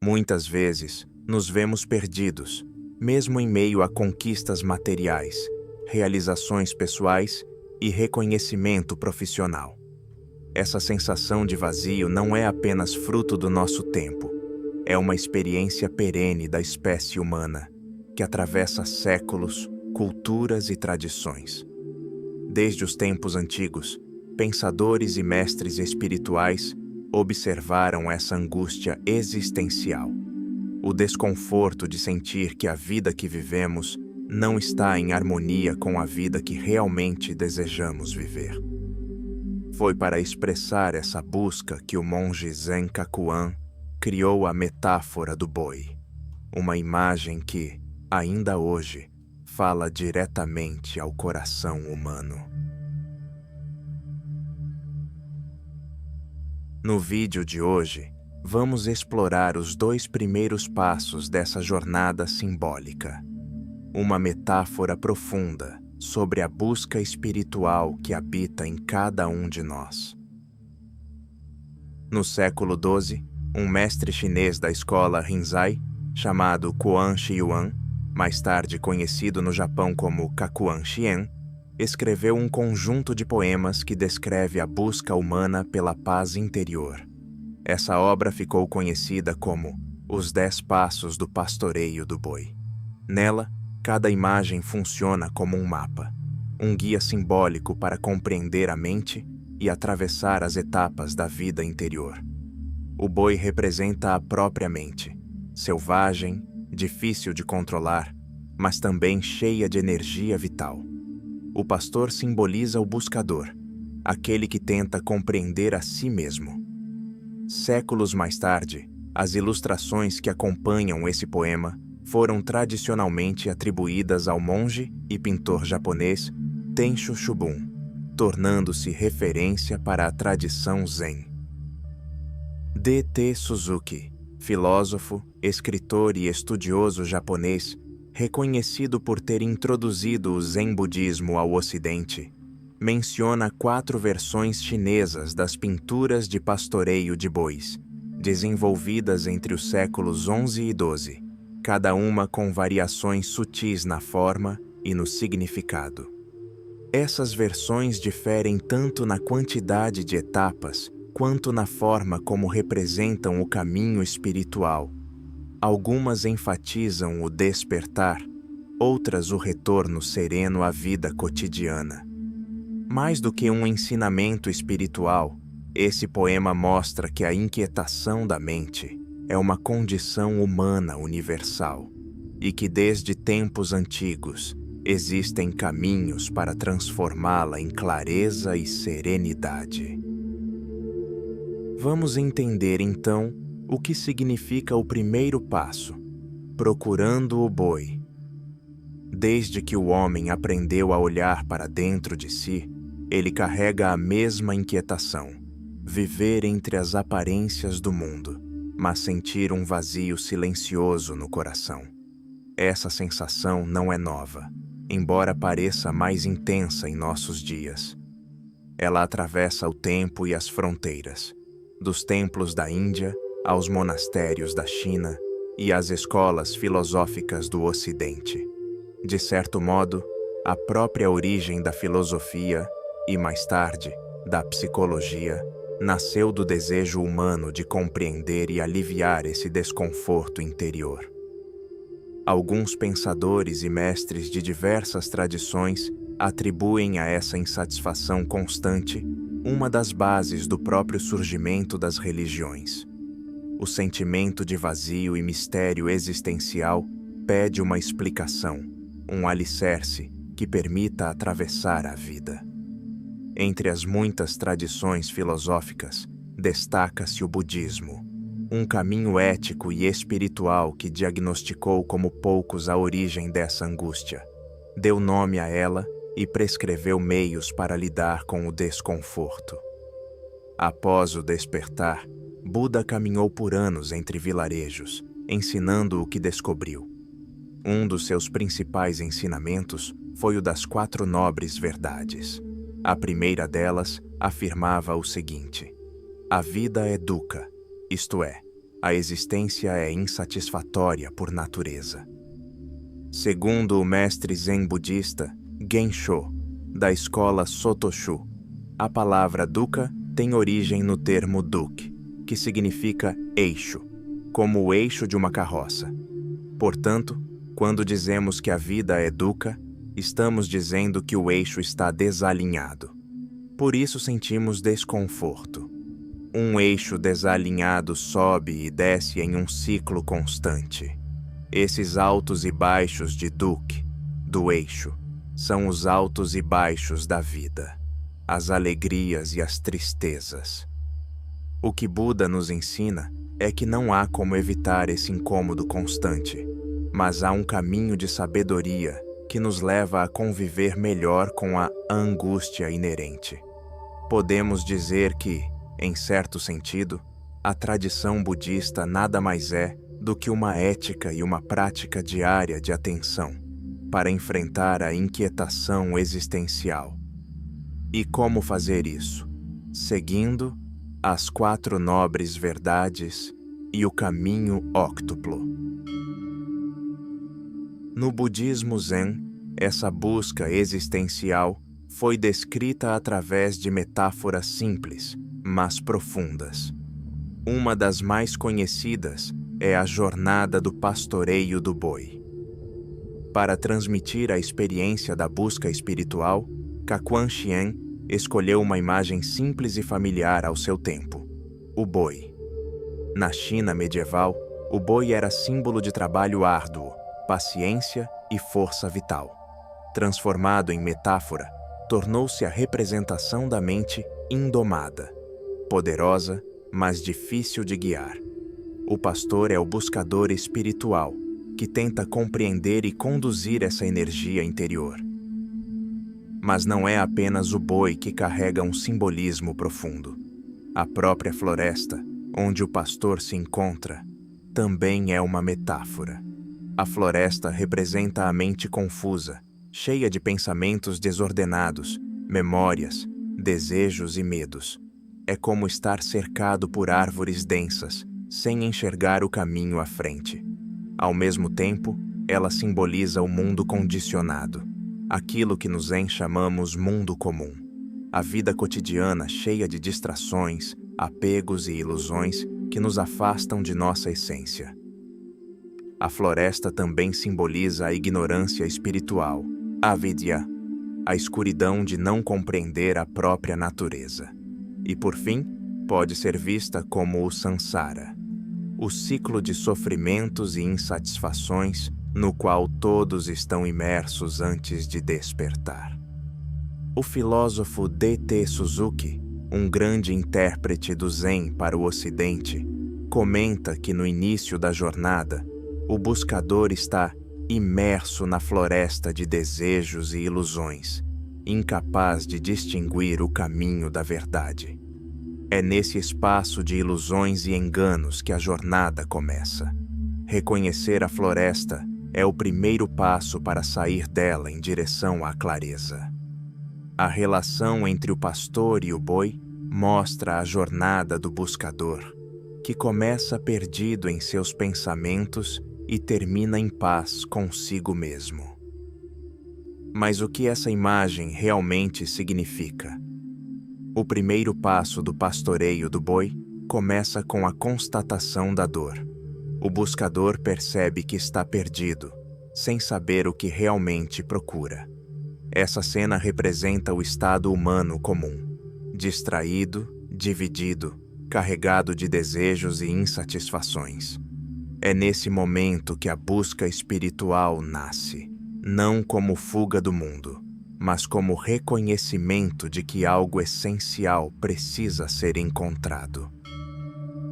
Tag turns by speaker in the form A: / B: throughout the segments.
A: Muitas vezes, nos vemos perdidos, mesmo em meio a conquistas materiais, realizações pessoais e reconhecimento profissional. Essa sensação de vazio não é apenas fruto do nosso tempo, é uma experiência perene da espécie humana, que atravessa séculos, culturas e tradições. Desde os tempos antigos, pensadores e mestres espirituais observaram essa angústia existencial. O desconforto de sentir que a vida que vivemos não está em harmonia com a vida que realmente desejamos viver. Foi para expressar essa busca que o monge Zen Kakuan criou a metáfora do boi, uma imagem que, ainda hoje, fala diretamente ao coração humano. No vídeo de hoje, vamos explorar os 2 primeiros passos dessa jornada simbólica. Uma metáfora profunda sobre a busca espiritual que habita em cada um de nós. No século XII, um mestre chinês da escola Rinzai, chamado Kuan Shiyuan, mais tarde conhecido no Japão como Kakuan Shien, escreveu um conjunto de poemas que descreve a busca humana pela paz interior. Essa obra ficou conhecida como Os 10 Passos do Pastoreio do Boi. Nela, cada imagem funciona como um mapa, um guia simbólico para compreender a mente e atravessar as etapas da vida interior. O boi representa a própria mente, selvagem, difícil de controlar, mas também cheia de energia vital. O pastor simboliza o buscador, aquele que tenta compreender a si mesmo. Séculos mais tarde, as ilustrações que acompanham esse poema foram tradicionalmente atribuídas ao monge e pintor japonês Tensho Shubun, tornando-se referência para a tradição Zen. D.T. Suzuki, filósofo, escritor e estudioso japonês, reconhecido por ter introduzido o Zen budismo ao Ocidente, menciona 4 versões chinesas das pinturas de pastoreio de bois, desenvolvidas entre os séculos XI e XII, cada uma com variações sutis na forma e no significado. Essas versões diferem tanto na quantidade de etapas quanto na forma como representam o caminho espiritual. Algumas enfatizam o despertar, outras o retorno sereno à vida cotidiana. Mais do que um ensinamento espiritual, esse poema mostra que a inquietação da mente é uma condição humana universal e que desde tempos antigos existem caminhos para transformá-la em clareza e serenidade. Vamos entender então o que significa o primeiro passo, procurando o boi. Desde que o homem aprendeu a olhar para dentro de si, ele carrega a mesma inquietação, viver entre as aparências do mundo, mas sentir um vazio silencioso no coração. Essa sensação não é nova, embora pareça mais intensa em nossos dias. Ela atravessa o tempo e as fronteiras, dos templos da Índia aos monastérios da China e às escolas filosóficas do Ocidente. De certo modo, a própria origem da filosofia e, mais tarde, da psicologia, nasceu do desejo humano de compreender e aliviar esse desconforto interior. Alguns pensadores e mestres de diversas tradições atribuem a essa insatisfação constante uma das bases do próprio surgimento das religiões. O sentimento de vazio e mistério existencial pede uma explicação, um alicerce que permita atravessar a vida. Entre as muitas tradições filosóficas, destaca-se o budismo, um caminho ético e espiritual que diagnosticou como poucos a origem dessa angústia, deu nome a ela e prescreveu meios para lidar com o desconforto. Após o despertar, Buda caminhou por anos entre vilarejos, ensinando o que descobriu. Um dos seus principais ensinamentos foi o das 4 nobres verdades. A primeira delas afirmava o seguinte: a vida é dukkha, isto é, a existência é insatisfatória por natureza. Segundo o mestre zen budista Gensho, da escola Sotoshu, a palavra dukkha tem origem no termo duk, que significa eixo, como o eixo de uma carroça. Portanto, quando dizemos que a vida é dukkha, estamos dizendo que o eixo está desalinhado. Por isso sentimos desconforto. Um eixo desalinhado sobe e desce em um ciclo constante. Esses altos e baixos de duk, do eixo, são os altos e baixos da vida, as alegrias e as tristezas. O que Buda nos ensina é que não há como evitar esse incômodo constante, mas há um caminho de sabedoria que nos leva a conviver melhor com a angústia inerente. Podemos dizer que, em certo sentido, a tradição budista nada mais é do que uma ética e uma prática diária de atenção para enfrentar a inquietação existencial. E como fazer isso? Seguindo as 4 nobres verdades e o caminho óctuplo. No budismo zen, essa busca existencial foi descrita através de metáforas simples, mas profundas. Uma das mais conhecidas é a jornada do pastoreio do boi. Para transmitir a experiência da busca espiritual, Kakuan Xian escolheu uma imagem simples e familiar ao seu tempo: o boi. Na China medieval, o boi era símbolo de trabalho árduo, paciência e força vital. Transformado em metáfora, tornou-se a representação da mente indomada, poderosa, mas difícil de guiar. O pastor é o buscador espiritual, que tenta compreender e conduzir essa energia interior. Mas não é apenas o boi que carrega um simbolismo profundo. A própria floresta, onde o pastor se encontra, também é uma metáfora. A floresta representa a mente confusa, cheia de pensamentos desordenados, memórias, desejos e medos. É como estar cercado por árvores densas, sem enxergar o caminho à frente. Ao mesmo tempo, ela simboliza o mundo condicionado, aquilo que nos Zen chamamos mundo comum. A vida cotidiana cheia de distrações, apegos e ilusões que nos afastam de nossa essência. A floresta também simboliza a ignorância espiritual, avidya, a escuridão de não compreender a própria natureza. E por fim, pode ser vista como o samsara, o ciclo de sofrimentos e insatisfações no qual todos estão imersos antes de despertar. O filósofo D.T. Suzuki, um grande intérprete do Zen para o Ocidente, comenta que no início da jornada, o buscador está imerso na floresta de desejos e ilusões, incapaz de distinguir o caminho da verdade. É nesse espaço de ilusões e enganos que a jornada começa. Reconhecer a floresta é o primeiro passo para sair dela em direção à clareza. A relação entre o pastor e o boi mostra a jornada do buscador, que começa perdido em seus pensamentos e termina em paz consigo mesmo. Mas o que essa imagem realmente significa? O primeiro passo do pastoreio do boi começa com a constatação da dor. O buscador percebe que está perdido, sem saber o que realmente procura. Essa cena representa o estado humano comum, distraído, dividido, carregado de desejos e insatisfações. É nesse momento que a busca espiritual nasce, não como fuga do mundo, mas como reconhecimento de que algo essencial precisa ser encontrado.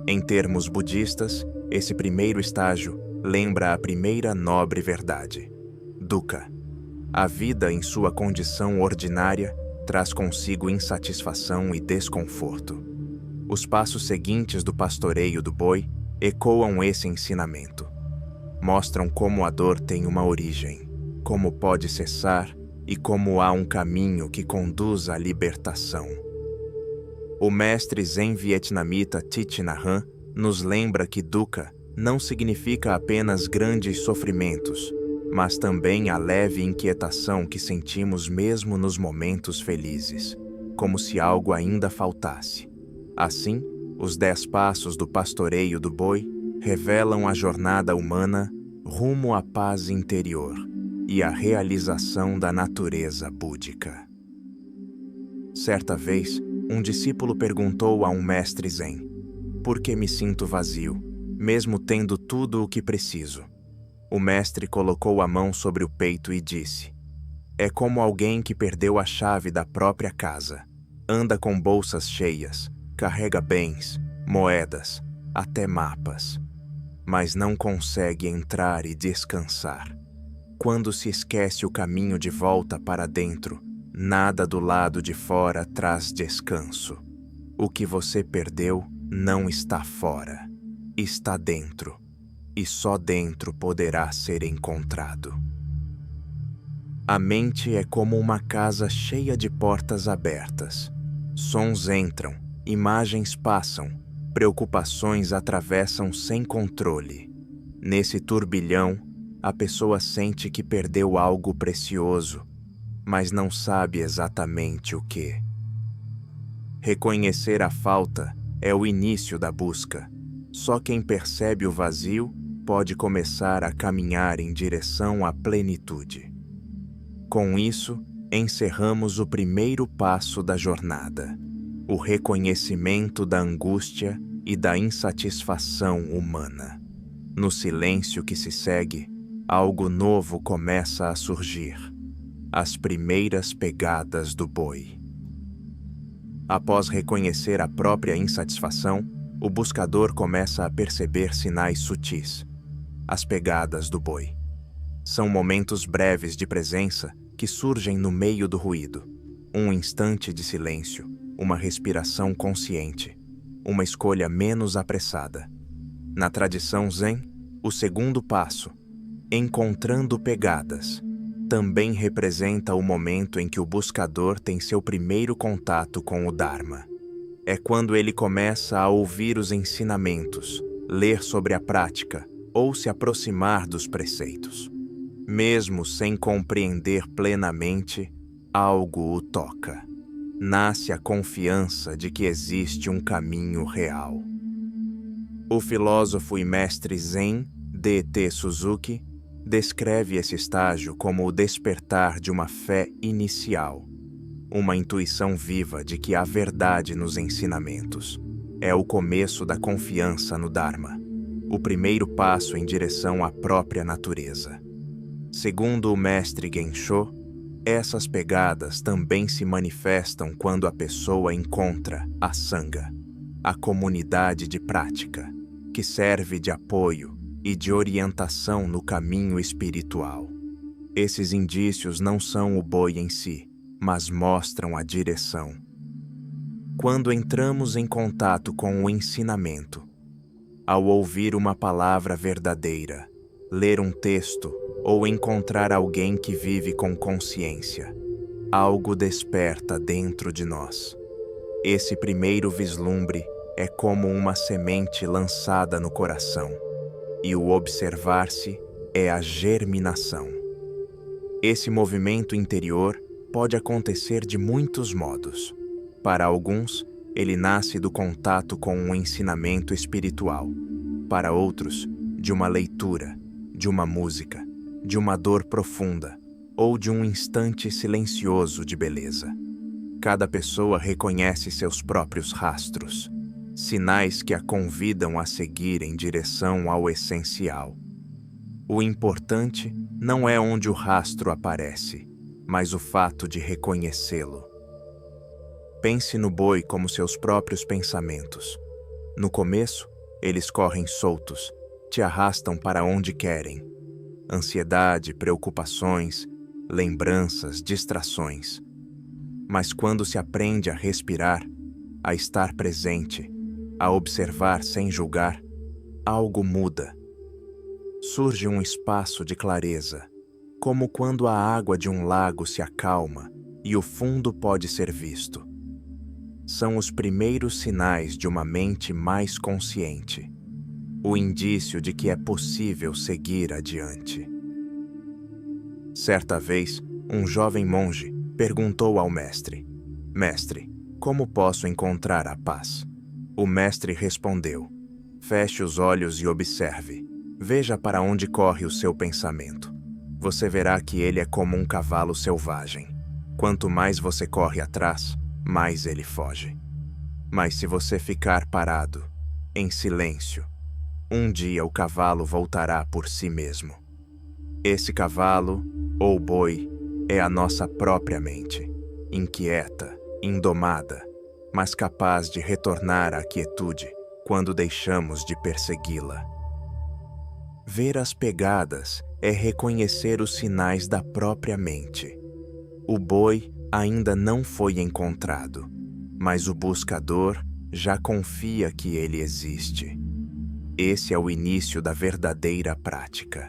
A: Em termos budistas, esse primeiro estágio lembra a primeira nobre verdade, dukkha. A vida em sua condição ordinária traz consigo insatisfação e desconforto. Os passos seguintes do pastoreio do boi ecoam esse ensinamento. Mostram como a dor tem uma origem, como pode cessar e como há um caminho que conduz à libertação. O mestre zen vietnamita Thich Nhat Hanh nos lembra que dukkha não significa apenas grandes sofrimentos, mas também a leve inquietação que sentimos mesmo nos momentos felizes, como se algo ainda faltasse. Assim, os 10 passos do pastoreio do boi revelam a jornada humana rumo à paz interior e à realização da natureza búdica. Certa vez, um discípulo perguntou a um mestre zen: "Por que me sinto vazio, mesmo tendo tudo o que preciso?" O mestre colocou a mão sobre o peito e disse: "É como alguém que perdeu a chave da própria casa. Anda com bolsas cheias, carrega bens, moedas, até mapas, mas não consegue entrar e descansar. Quando se esquece o caminho de volta para dentro, nada do lado de fora traz descanso. O que você perdeu não está fora, está dentro, e só dentro poderá ser encontrado." A mente é como uma casa cheia de portas abertas. Sons entram, imagens passam, preocupações atravessam sem controle. Nesse turbilhão, a pessoa sente que perdeu algo precioso, mas não sabe exatamente o que. Reconhecer a falta é o início da busca. Só quem percebe o vazio pode começar a caminhar em direção à plenitude. Com isso, encerramos o primeiro passo da jornada: o reconhecimento da angústia e da insatisfação humana. No silêncio que se segue, algo novo começa a surgir: as primeiras pegadas do boi. Após reconhecer a própria insatisfação, o buscador começa a perceber sinais sutis: as pegadas do boi. São momentos breves de presença que surgem no meio do ruído. Um instante de silêncio, uma respiração consciente, uma escolha menos apressada. Na tradição Zen, o segundo passo, encontrando pegadas, também representa o momento em que o buscador tem seu primeiro contato com o Dharma. É quando ele começa a ouvir os ensinamentos, ler sobre a prática ou se aproximar dos preceitos. Mesmo sem compreender plenamente, algo o toca. Nasce a confiança de que existe um caminho real. O filósofo e mestre Zen, D.T. Suzuki, descreve esse estágio como o despertar de uma fé inicial, uma intuição viva de que há verdade nos ensinamentos. É o começo da confiança no Dharma, o primeiro passo em direção à própria natureza. Segundo o mestre Gensho, essas pegadas também se manifestam quando a pessoa encontra a Sangha, a comunidade de prática, que serve de apoio e de orientação no caminho espiritual. Esses indícios não são o boi em si, mas mostram a direção. Quando entramos em contato com o ensinamento, ao ouvir uma palavra verdadeira, ler um texto ou encontrar alguém que vive com consciência, algo desperta dentro de nós. Esse primeiro vislumbre é como uma semente lançada no coração, e o observar-se é a germinação. Esse movimento interior pode acontecer de muitos modos. Para alguns, ele nasce do contato com um ensinamento espiritual. Para outros, de uma leitura, de uma música, de uma dor profunda ou de um instante silencioso de beleza. Cada pessoa reconhece seus próprios rastros, sinais que a convidam a seguir em direção ao essencial. O importante não é onde o rastro aparece, mas o fato de reconhecê-lo. Pense no boi como seus próprios pensamentos. No começo, eles correm soltos, te arrastam para onde querem. Ansiedade, preocupações, lembranças, distrações. Mas quando se aprende a respirar, a estar presente, a observar sem julgar, algo muda. Surge um espaço de clareza, como quando a água de um lago se acalma e o fundo pode ser visto. são os primeiros sinais de uma mente mais consciente, o indício de que é possível seguir adiante. Certa vez, um jovem monge perguntou ao mestre: Mestre, como posso encontrar a paz? O mestre respondeu: Feche os olhos e observe. Veja para onde corre o seu pensamento. Você verá que ele é como um cavalo selvagem. Quanto mais você corre atrás, mais ele foge. Mas se você ficar parado, em silêncio, um dia o cavalo voltará por si mesmo. Esse cavalo, ou boi, é a nossa própria mente, inquieta, indomada, mas capaz de retornar à quietude quando deixamos de persegui-la. Ver as pegadas é reconhecer os sinais da própria mente. O boi ainda não foi encontrado, mas o buscador já confia que ele existe. Esse é o início da verdadeira prática.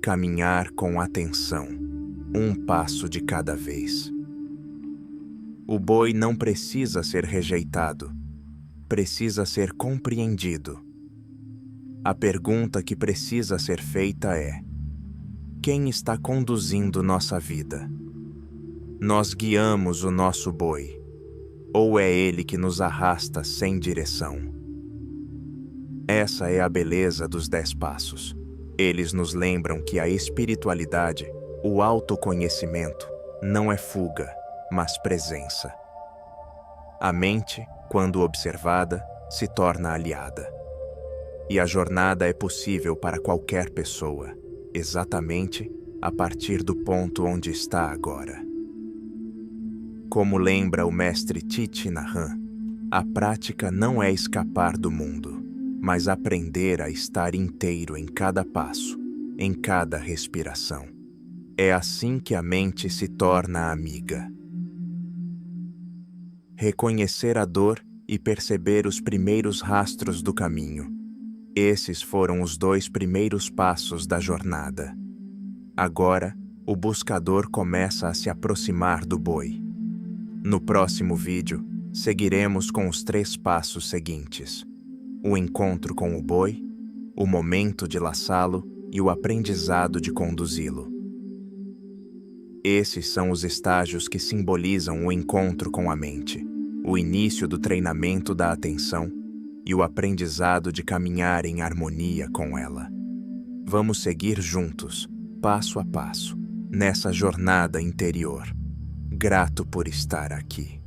A: Caminhar com atenção, um passo de cada vez. O boi não precisa ser rejeitado, precisa ser compreendido. A pergunta que precisa ser feita é: quem está conduzindo nossa vida? Nós guiamos o nosso boi, ou é ele que nos arrasta sem direção? Essa é a beleza dos 10 passos. Eles nos lembram que a espiritualidade, o autoconhecimento, não é fuga, mas presença. A mente, quando observada, se torna aliada. E a jornada é possível para qualquer pessoa, exatamente a partir do ponto onde está agora. Como lembra o mestre Thich Nhat Hanh, a prática não é escapar do mundo, mas aprender a estar inteiro em cada passo, em cada respiração. É assim que a mente se torna amiga. Reconhecer a dor e perceber os primeiros rastros do caminho. Esses foram os 2 primeiros passos da jornada. Agora, o buscador começa a se aproximar do boi. No próximo vídeo, seguiremos com os 3 passos seguintes: o encontro com o boi, o momento de laçá-lo e o aprendizado de conduzi-lo. Esses são os estágios que simbolizam o encontro com a mente, o início do treinamento da atenção e o aprendizado de caminhar em harmonia com ela. Vamos seguir juntos, passo a passo, nessa jornada interior. Grato por estar aqui.